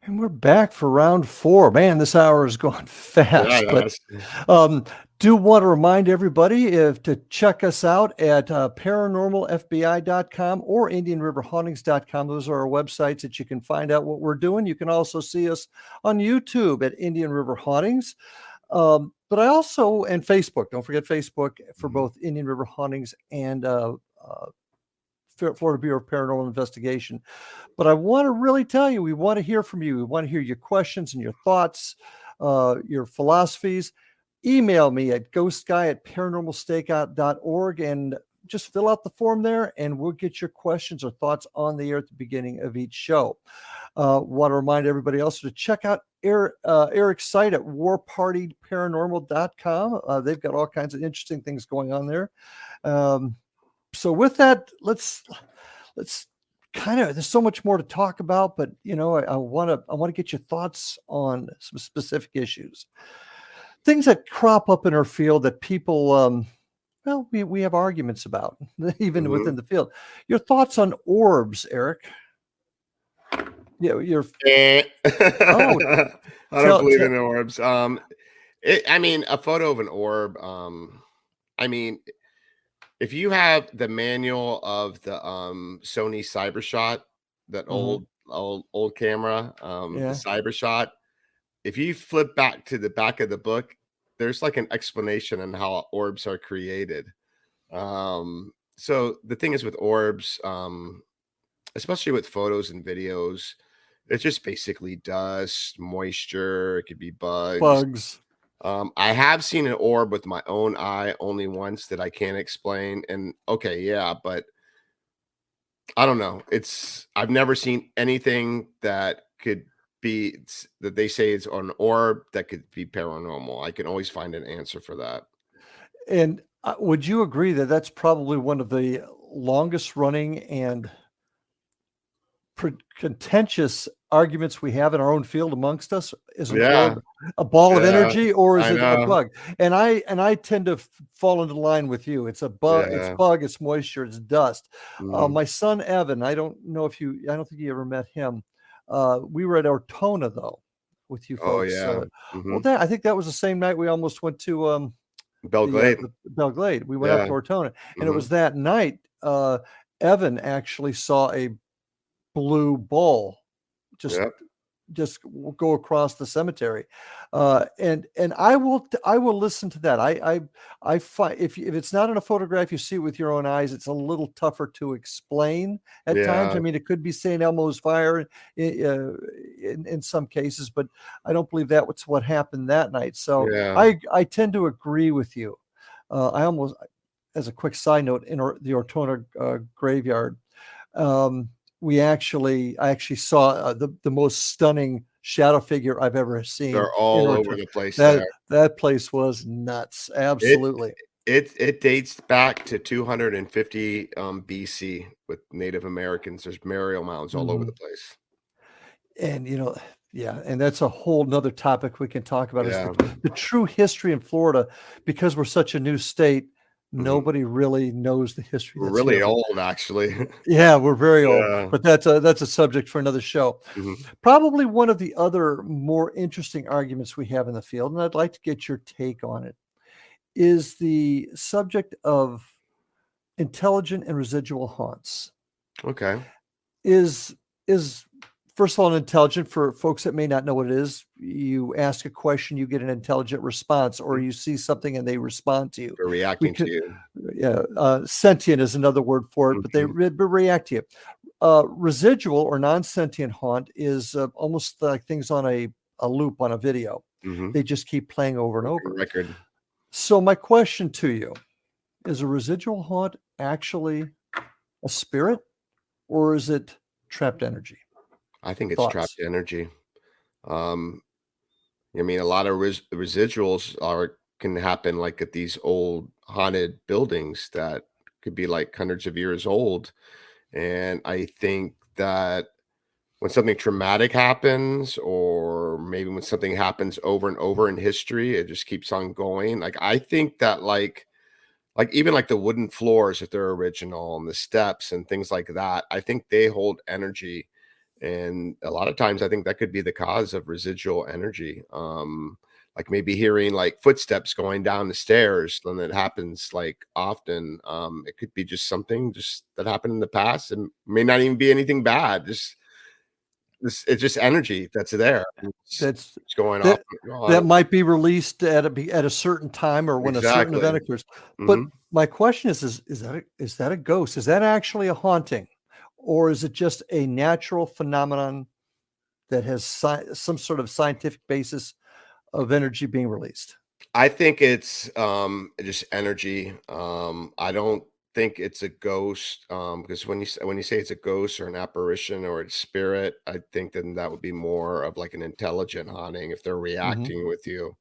And we're back for round 4. Man, this hour has gone fast. Yeah, But do want to remind everybody to check us out at paranormalfbi.com or indianriverhauntings.com. Those are our websites that you can find out what we're doing. You can also see us on YouTube at Indian River Hauntings. But I also, and Facebook, don't forget Facebook for both Indian River Hauntings and Florida Bureau of Paranormal Investigation. But I want to really tell you, we want to hear from you. We want to hear your questions and your thoughts, your philosophies. Email me at ghostguy@paranormalstakeout.org and just fill out the form there, and we'll get your questions or thoughts on the air at the beginning of each show. Want to remind everybody else to check out Eric's site at warpartyparanormal.com. They've got all kinds of interesting things going on there. So with that, let's kind of, there's so much more to talk about, but I want to get your thoughts on some specific issues, things that crop up in our field that people, we have arguments about, even within the field. Your thoughts on orbs, Eric? Yeah, I don't believe in orbs. A photo of an orb. If you have the manual of the Sony CyberShot, that old camera, the CyberShot, if you flip back to the back of the book, there's like an explanation on how orbs are created. So the thing is with orbs, especially with photos and videos, it's just basically dust, moisture. It could be bugs. I have seen an orb with my own eye only once that I can't explain. And okay, yeah, but I don't know. I've never seen anything that could be, that they say it's an orb that could be paranormal. I can always find an answer for that. And would you agree that that's probably one of the longest running and contentious arguments we have in our own field amongst us? Is an orb a ball of energy, or is it a bug? And I tend to fall into line with you. It's a bug. It's bug. It's moisture. It's dust. My son Evan, I don't think you ever met him. We were at Ortona though with you folks. Well, I think that was the same night we almost went to Belglade. Belglade. We went up to Ortona, and it was that night. Evan actually saw a blue ball just go across the cemetery, and I will listen to that. I find if it's not in a photograph, you see it with your own eyes, it's a little tougher to explain at times. I mean, it could be St. Elmo's fire in some cases, but I don't believe that was what happened that night. So I tend to agree with you. I almost, as a quick side note, in the Ortona graveyard, I actually saw the most stunning shadow figure I've ever seen. They're all over the place. That place was nuts. Absolutely. It dates back to 250 BC with Native Americans. There's burial mounds all over the place. And and that's a whole nother topic we can talk about, is the true history in Florida, because we're such a new state. Nobody really knows the history. We're really old, actually. Yeah, we're very old, but that's a subject for another show. Probably one of the other more interesting arguments we have in the field, and I'd like to get your take on it, is the subject of intelligent and residual haunts. Okay. Is first of all, an intelligent, for folks that may not know what it is, you ask a question, you get an intelligent response, or you see something and they respond to you. They're reacting to you. Yeah. Sentient is another word for it, but they react to you. Residual or non-sentient haunt is almost like things on a loop on a video. They just keep playing over and over. Record. So my question to you, is a residual haunt actually a spirit, or is it trapped energy? I think it's trapped energy. A lot of residuals can happen like at these old haunted buildings that could be like hundreds of years old. And I think that when something traumatic happens, or maybe when something happens over and over in history, it just keeps on going. Like, I think that like even like the wooden floors, if they're original, and the steps and things like that, I think they hold energy And a lot of times I think that could be the cause of residual energy. Like maybe hearing like footsteps going down the stairs, and it happens like often. It could be just something just that happened in the past and may not even be anything bad. It's just energy that's there. That's It's going off that and that on. might be released at a certain time or when a certain event Exactly. occurs. But Mhm. my question is that a ghost? Is that actually a haunting? Or is it just a natural phenomenon that has some sort of scientific basis of energy being released? I think it's just energy. I don't think it's a ghost because when you say it's a ghost or an apparition or a spirit, I think then that would be more of like an intelligent haunting if they're Mhm. reacting with you.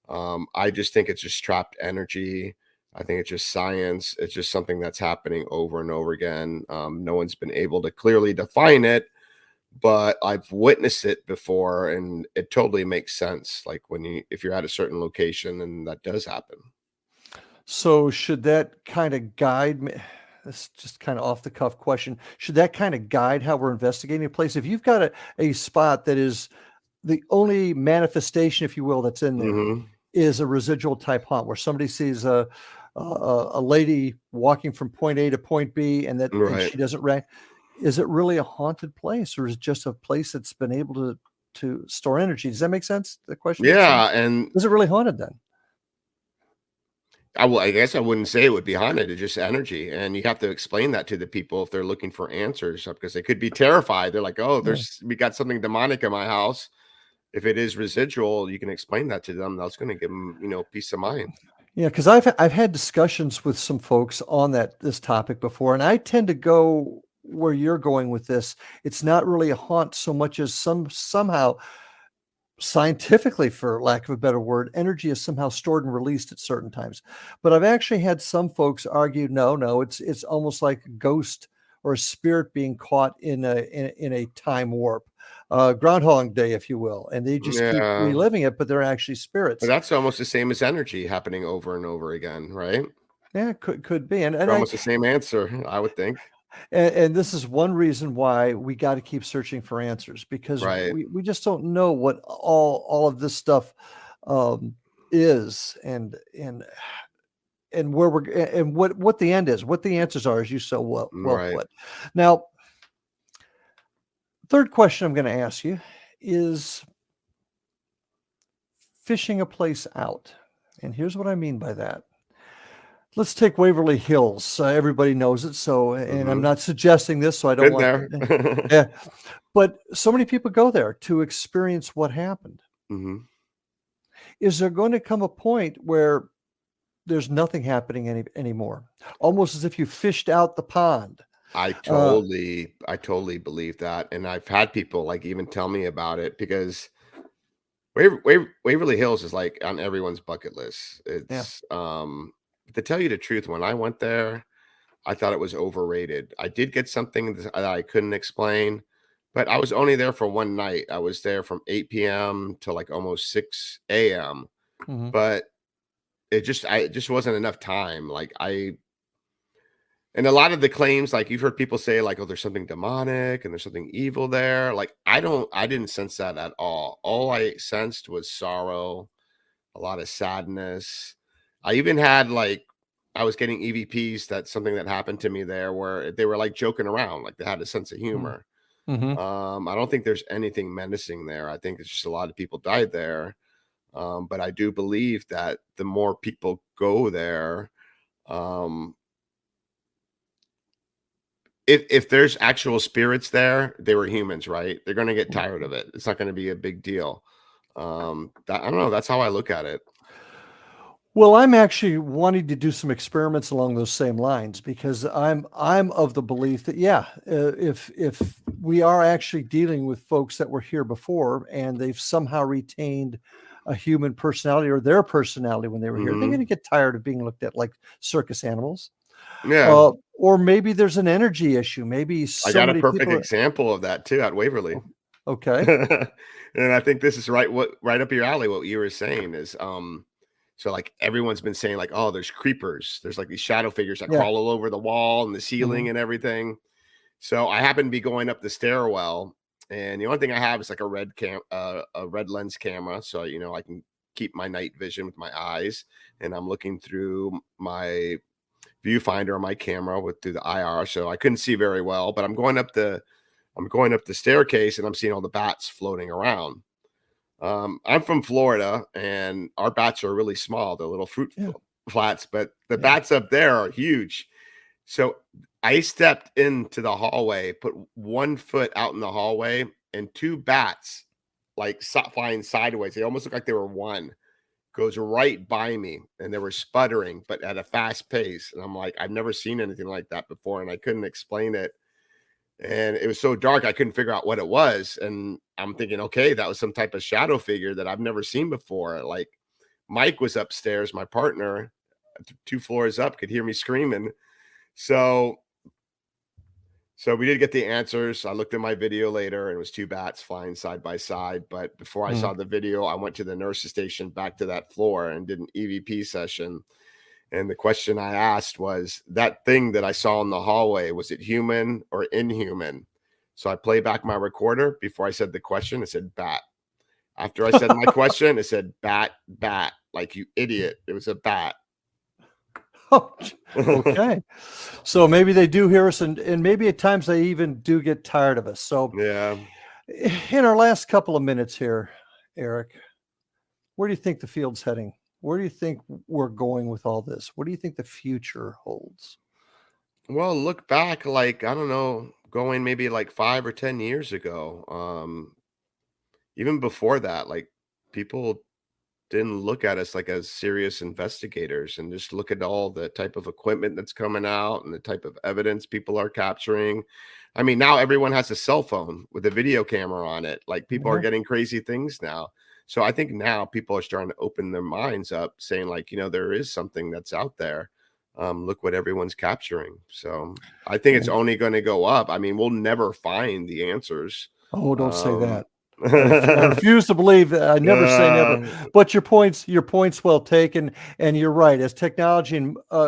I just think it's just trapped energy. I think it's just science. It's just something that's happening over and over again. No one's been able to clearly define it, but I've witnessed it before and it totally makes sense. Like if you're at a certain location and that does happen. So should that kind of guide me? This is just kind of off the cuff question. Should that kind of guide how we're investigating a place? If you've got a spot that is the only manifestation, if you will, that's in there Mhm. is a residual type haunt where somebody sees a lady walking from point A to point B and Right. she doesn't react. Is it really a haunted place or is it just a place that's been able to store energy? Does that make sense? The question makes Yeah, sense? and Is it really haunted then? I guess I wouldn't say it would be haunted, it's just energy, and you have to explain that to the people if they're looking for answers, because they could be terrified. They're like, "Oh, Yeah. we got something demonic in my house." If it is residual, you can explain that to them. That's gonna give them, peace of mind. Yeah, because I've had discussions with some folks on this topic before, and I tend to go where you're going with this. It's not really a haunt so much as somehow scientifically, for lack of a better word, energy is somehow stored and released at certain times. But I've actually had some folks argue, no, it's almost like a ghost or a spirit being caught in a time warp, Groundhog Day, if you will, and they just keep Yeah, reliving it, but they're actually but spirits. that's almost the same as energy happening over and over again, right? Yeah, could be, and Almost the same answer, I would think. and this is one reason why we got to keep searching for answers because Right, we just don't know what all of this stuff um, is and where and what the end is, what the answers are, as you so well right. put. Now, third question I'm going to ask you is fishing a place out, and here's what I mean by that. Let's take Waverly Hills. Everybody knows it, so and I'm Mhm. not suggesting this, so I don't Been want. there. Yeah, but so many people go there to experience what happened. Mhm. Is there going to come a point where there's nothing happening anymore? Almost as if you fished out the pond. Uh, I totally believe that, and I've had people, like, even tell me about it because Waverly Hills is, like, on everyone's bucket list. yeah. To tell you the truth, when I went there, I thought it was overrated. I did get something that I couldn't explain, but I was only there for one night. I was there from 8 PM to, like, almost 6 AM, Mhm. but it just wasn't enough time, and a lot of the claims, like, you've heard people say, like, "Oh, there's something demonic and there's something evil there." Like, I didn't sense that at all. All I sensed was sorrow, a lot of sadness. I even had, like I was getting EVPs, that's something that happened to me there where they were, like, joking around, like, they had a sense of Mhm. humor. Mhm. I don't think there's anything menacing there. I think it's just a lot of people died there. But I do believe that the more people go there, um, if there's actual spirits there, they were humans, right? They're gonna get tired of it. It's not gonna be a big deal. I don't know, that's how I look at it. Well, I'm actually wanting to do some experiments along those same lines because I'm of the belief that yeah, if we are actually dealing with folks that were here before and they've somehow retained a human personality or their personality when they were here, they're going to Mhm. get tired of being looked at like circus animals. Yeah, Or maybe there's an energy issue. Maybe I so got a many perfect people. example of that too at Waverly. Okay. And I think this is right up your alley, what you were saying is, so, like, everyone's been saying, like, "Oh, there's creepers." There's, like, these shadow figures that Yeah. crawl all over the wall and the Hmm. ceiling and everything. So, I happened to be going up the stairwell, And the only thing I have is like a red lens camera, so I can keep my night vision with my eyes. And I'm looking through my viewfinder on my camera through the IR, so I couldn't see very well. But I'm going up the staircase, and I'm seeing all the bats floating around. I'm from Florida, and our bats are really small. They're little fruit flats, but the bats up there are huge. So I stepped into the hallway, put 1 foot out in the hallway, and 2 bats flying sideways. They almost look like they were one. Goes right by me, and they were sputtering, but at a fast pace. And I'm like, I've never seen anything like that before, and I couldn't explain it. And it was so dark, I couldn't figure out what it was. And I'm thinking, okay, that was some type of shadow figure that I've never seen before. Like Mike was upstairs, my partner, 2 floors up, could hear me screaming. So we did get the answers. I looked at my video later, and it was 2 bats flying side by side. But before I saw the video, I went to the nurse's station back to that floor and did an EVP session. And the question I asked was, that thing that I saw in the hallway, was it human or inhuman? So I played back my recorder. Before I said the question, it said bat. After I said my question, it said bat, bat. Like, you idiot. It was a bat. Okay. So maybe they do hear us, and maybe at times they even do get tired of us. So yeah. In our last couple of minutes here, Eric, where do you think the field's heading? Where do you think we're going with all this? What do you think the future holds? Well, look back, like, I don't know, going maybe like 5 or 10 years ago. Even before that, like, people didn't look at us like as serious investigators, and just look at all the type of equipment that's coming out and the type of evidence people are capturing. I mean, now everyone has a cell phone with a video camera on it. Like, people are getting crazy things now. So I think now people are starting to open their minds up, saying like, there is something that's out there. Look what everyone's capturing. So I think it's only going to go up. I mean, we'll never find the answers. Oh, don't say that. I refuse to believe that. I never say never. But your point's well taken, and you're right. As technology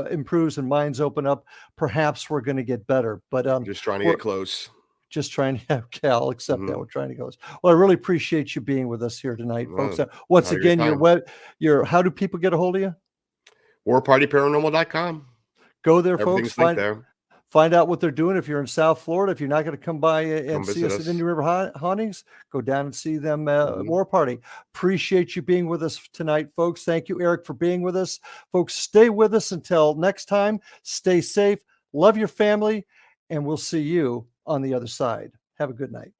improves and minds open up, perhaps we're going to get better. But just trying to get close. Just trying to okay, I'll accept that. We're trying to go. Well, I really appreciate you being with us here tonight, folks. Once again, how do people get a hold of you? warpartyparanormal.com. Go there, folks. Find out what they're doing. If you're in South Florida, if you're not going to come by and see us at Indian River Hauntings, go down and see them at War Party. Appreciate you being with us tonight, folks. Thank you, Eric, for being with us. Folks, stay with us until next time. Stay safe. Love your family, and we'll see you on the other side. Have a good night.